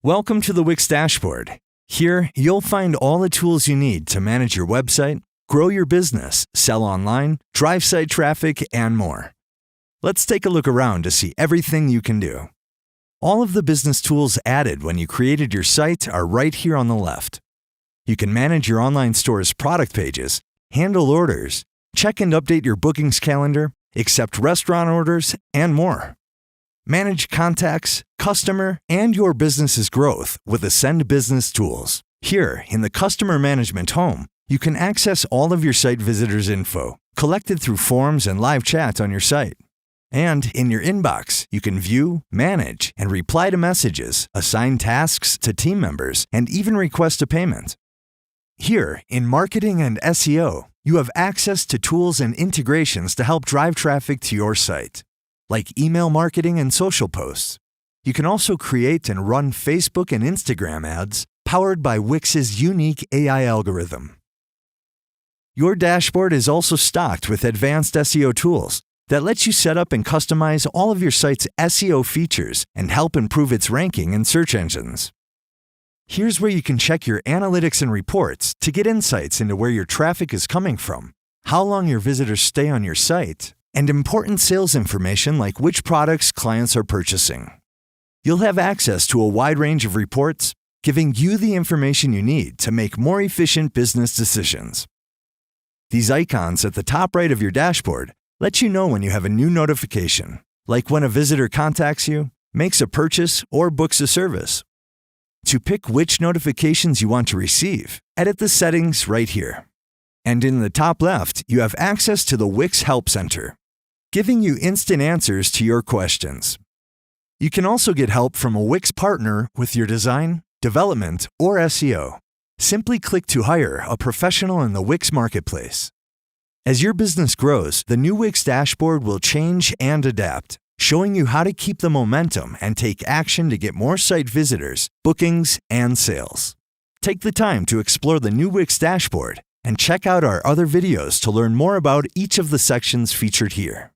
Welcome to the Wix Dashboard. Here, you'll find all the tools you need to manage your website, grow your business, sell online, drive site traffic, and more. Let's take a look around to see everything you can do. All of the business tools added when you created your site are right here on the left. You can manage your online store's product pages, handle orders, check and update your bookings calendar, accept restaurant orders, and more. Manage contacts, customer, and your business's growth with the Send Business tools. Here, in the Customer Management home, you can access all of your site visitors' info, collected through forms and live chat on your site. And in your inbox, you can view, manage, and reply to messages, assign tasks to team members, and even request a payment. Here, in Marketing and SEO, you have access to tools and integrations to help drive traffic to your site, like email marketing and social posts. You can also create and run Facebook and Instagram ads powered by Wix's unique AI algorithm. Your dashboard is also stocked with advanced SEO tools that let you set up and customize all of your site's SEO features and help improve its ranking in search engines. Here's where you can check your analytics and reports to get insights into where your traffic is coming from, how long your visitors stay on your site, and important sales information like which products clients are purchasing. You'll have access to a wide range of reports, giving you the information you need to make more efficient business decisions. These icons at the top right of your dashboard let you know when you have a new notification, like when a visitor contacts you, makes a purchase, or books a service. To pick which notifications you want to receive, edit the settings right here. And in the top left, you have access to the Wix Help Center, giving you instant answers to your questions. You can also get help from a Wix partner with your design, development, or SEO. Simply click to hire a professional in the Wix marketplace. As your business grows, the new Wix Dashboard will change and adapt, showing you how to keep the momentum and take action to get more site visitors, bookings, and sales. Take the time to explore the new Wix Dashboard and check out our other videos to learn more about each of the sections featured here.